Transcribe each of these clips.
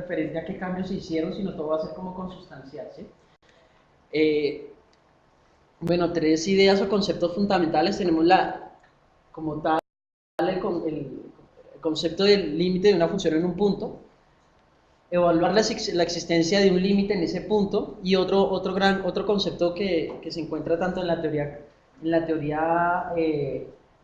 referente a qué cambios se hicieron, sino todo va a ser como consustancial, ¿sí? Bueno, tres ideas o conceptos fundamentales. Tenemos como tal el concepto del límite de una función en un punto, evaluar la existencia de un límite en ese punto, y otro concepto que se encuentra tanto en la teoría, en la teoría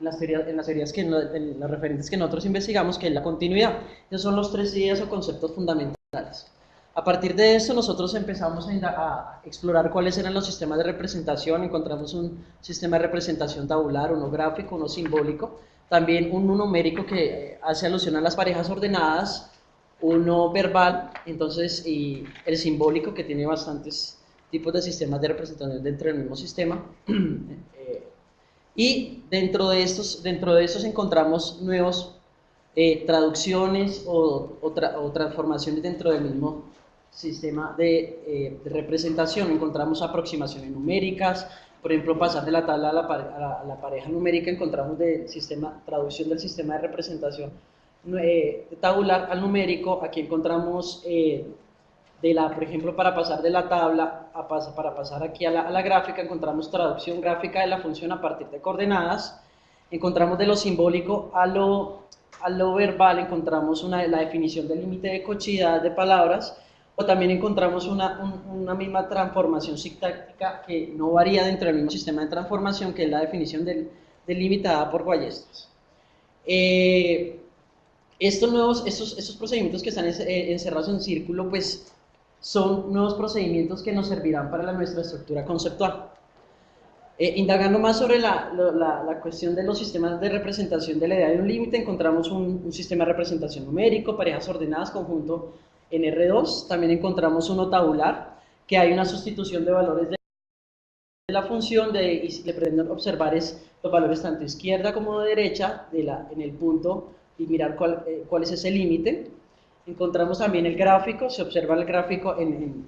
en las teorías en las referentes que nosotros investigamos, que es la continuidad. Esos son los tres ideas o conceptos fundamentales. A partir de esto nosotros empezamos a explorar cuáles eran los sistemas de representación. Encontramos un sistema de representación tabular, uno gráfico, uno simbólico, también uno numérico que hace alusión a las parejas ordenadas, uno verbal, entonces, y el simbólico, que tiene bastantes tipos de sistemas de representación dentro del mismo sistema. Y dentro de estos encontramos nuevos traducciones o transformaciones dentro del mismo sistema de representación. Encontramos aproximaciones numéricas, por ejemplo, pasar de la tabla a la pareja numérica. Encontramos traducción del sistema de representación tabular al numérico. Aquí encontramos por ejemplo, para pasar de la tabla para pasar aquí a la gráfica, encontramos traducción gráfica de la función a partir de coordenadas. Encontramos de lo simbólico a lo verbal, encontramos la definición del límite de Cauchy de palabras, o también encontramos una misma transformación sintáctica que no varía dentro del mismo sistema de transformación, que es la definición del límite dada por Ballestros. Estos procedimientos que están encerrados en círculo, pues son nuevos procedimientos que nos servirán para nuestra estructura conceptual. Indagando más sobre la cuestión de los sistemas de representación de la idea de un límite, encontramos un sistema de representación numérico, parejas ordenadas, conjunto en R2. También encontramos uno tabular, que hay una sustitución de valores de la función, y le pretenden observar los valores tanto izquierda como derecha en el punto, y mirar cuál es ese límite. Encontramos también el gráfico, se observa el gráfico en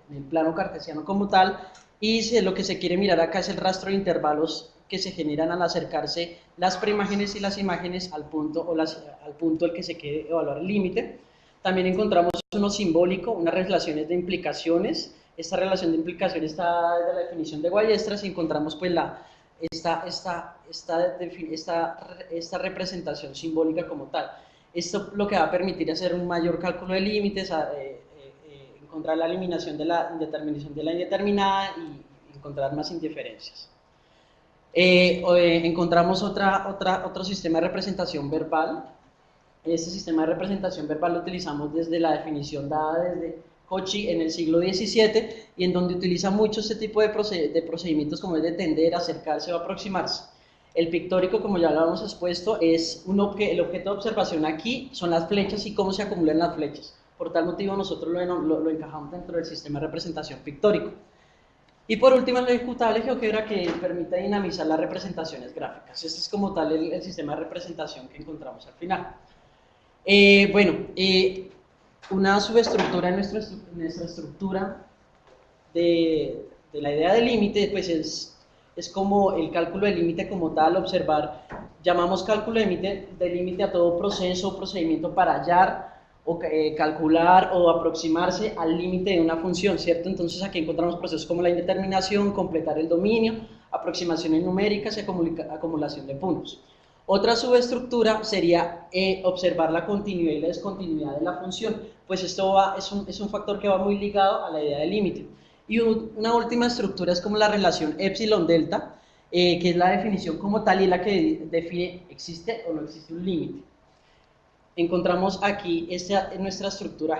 el plano cartesiano como tal, y lo que se quiere mirar acá es el rastro de intervalos que se generan al acercarse las preimágenes y las imágenes al punto al que se quiere evaluar el límite. También encontramos uno simbólico, unas relaciones de implicaciones. Esta relación de implicaciones está de la definición de Ballestras, y encontramos pues esta representación simbólica como tal. Esto lo que va a permitir hacer un mayor cálculo de límites, encontrar la eliminación de la indeterminación de la indeterminada y encontrar más indiferencias. Encontramos otro sistema de representación verbal. Este sistema de representación verbal lo utilizamos desde la definición dada desde Cauchy en el siglo XVII, y en donde utiliza mucho este tipo de procedimientos, como es de tender, acercarse o aproximarse. El pictórico, como ya lo hemos expuesto, es el objeto de observación aquí son las flechas y cómo se acumulan las flechas. Por tal motivo nosotros lo encajamos dentro del sistema de representación pictórico. Y por último, el ejecutable GeoGebra, que permite dinamizar las representaciones gráficas. Este es como tal el sistema de representación que encontramos al final. Una subestructura en nuestra estructura de la idea de límite, pues es como el cálculo del límite como tal. Llamamos cálculo de límite a todo proceso o procedimiento para hallar o calcular o aproximarse al límite de una función, ¿cierto? Entonces aquí encontramos procesos como la indeterminación, completar el dominio, aproximaciones numéricas y acumulación de puntos. Otra subestructura sería observar la continuidad y la descontinuidad de la función, pues esto es un factor que va muy ligado a la idea de límite. Y una última estructura es como la relación epsilon-delta, que es la definición como tal y la que define existe o no existe un límite. Encontramos aquí nuestra estructura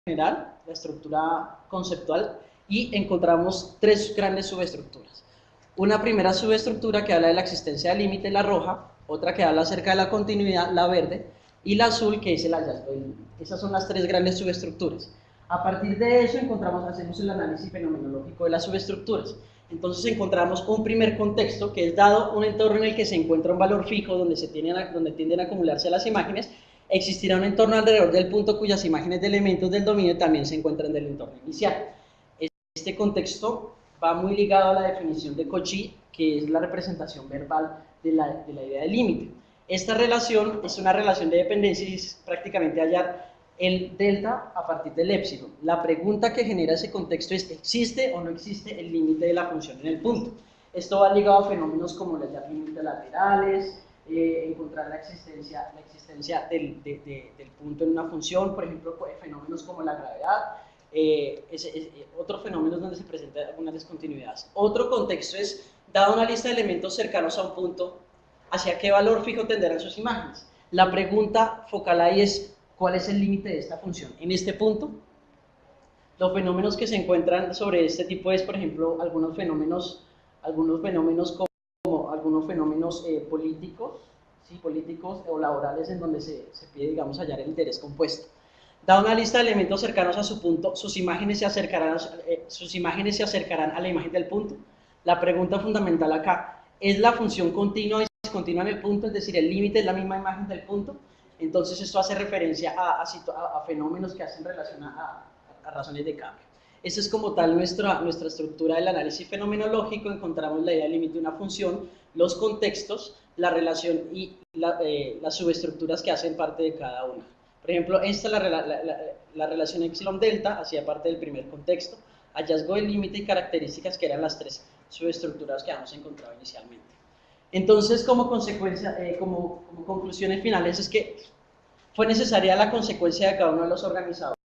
general, la estructura conceptual, y encontramos tres grandes subestructuras. Una primera subestructura que habla de la existencia del límite, la roja; otra que habla acerca de la continuidad, la verde; y la azul, que es el hallazgo del límite. Esas son las tres grandes subestructuras. A partir de eso hacemos el análisis fenomenológico de las subestructuras. Entonces encontramos un primer contexto, que es dado un entorno en el que se encuentra un valor fijo donde tienden a acumularse las imágenes. Existirá un entorno alrededor del punto cuyas imágenes de elementos del dominio también se encuentran del entorno inicial. Este contexto va muy ligado a la definición de Cauchy, que es la representación verbal de la idea de límite. Esta relación es una relación de dependencia, y es prácticamente hallar el delta a partir del épsilon. La pregunta que genera ese contexto es, ¿existe o no existe el límite de la función en el punto? Esto va ligado a fenómenos como los límites laterales, encontrar la existencia del punto en una función, por ejemplo, fenómenos como la gravedad, otro fenómeno es donde se presentan algunas discontinuidades. Otro contexto es, dada una lista de elementos cercanos a un punto, ¿hacia qué valor fijo tenderán sus imágenes? La pregunta focal ahí es, ¿cuál es el límite de esta función? En este punto, los fenómenos que se encuentran sobre este tipo es, por ejemplo, algunos fenómenos como algunos fenómenos políticos, ¿sí? Políticos o laborales en donde se pide, digamos, hallar el interés compuesto. Da una lista de elementos cercanos a su punto, sus imágenes se acercarán a la imagen del punto. La pregunta fundamental acá, ¿es la función continua y discontinua en el punto? Es decir, el límite es la misma imagen del punto. Entonces esto hace referencia a fenómenos que hacen relación a razones de cambio. Esa es como tal nuestra estructura del análisis fenomenológico. Encontramos la idea de límite de una función, los contextos, la relación y las subestructuras que hacen parte de cada una. Por ejemplo, esta la relación epsilon-delta hacía parte del primer contexto, hallazgo del límite y características, que eran las tres subestructuras que habíamos encontrado inicialmente. Entonces, como consecuencia, como conclusiones finales, es que fue necesaria la consecuencia de cada uno de los organizadores.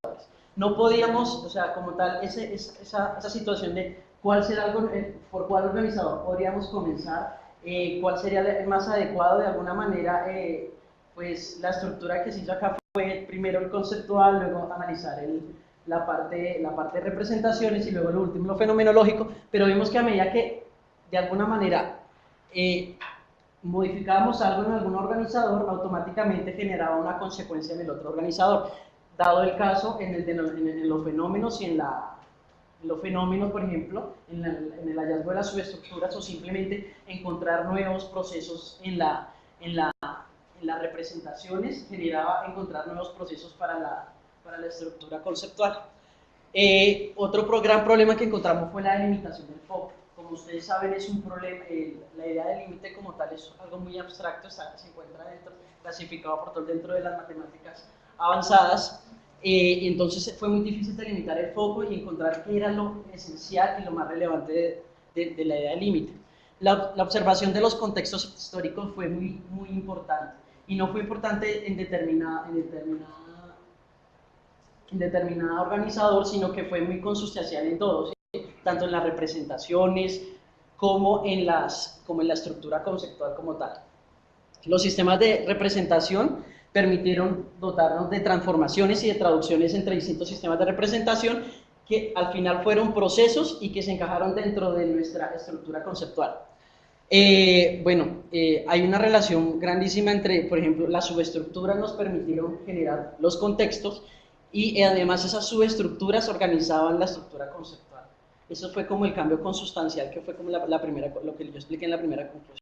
No podíamos, o sea, como tal, esa situación de cuál será por cuál organizador podríamos comenzar, cuál sería el más adecuado de alguna manera, pues la estructura que se hizo acá fue primero el conceptual, luego analizar la parte de representaciones y luego lo último, lo fenomenológico, pero vimos que a medida que de alguna manera modificábamos algo en algún organizador, automáticamente generaba una consecuencia en el otro organizador. Dado el caso en los fenómenos y en los fenómenos, por ejemplo, en el hallazgo de las subestructuras, o simplemente encontrar nuevos procesos en las representaciones, generaba encontrar nuevos procesos para la estructura conceptual. Otro gran problema que encontramos fue la delimitación del foco. Como ustedes saben, es un problema, la idea del límite como tal es algo muy abstracto, se encuentra clasificado por todo dentro de las matemáticas avanzadas, y entonces fue muy difícil delimitar el foco y encontrar qué era lo esencial y lo más relevante de la idea del límite. La observación de los contextos históricos fue muy importante, y no fue importante en determinada organizador, sino que fue muy consustancial en todos, ¿sí? Tanto en las representaciones como en la estructura conceptual como tal. Los sistemas de representación permitieron dotarnos de transformaciones y de traducciones entre distintos sistemas de representación, que al final fueron procesos y que se encajaron dentro de nuestra estructura conceptual. Hay una relación grandísima entre, por ejemplo, las subestructuras nos permitieron generar los contextos, y además esas subestructuras organizaban la estructura conceptual. Eso fue como el cambio consustancial, que fue como lo que yo expliqué en la primera conclusión.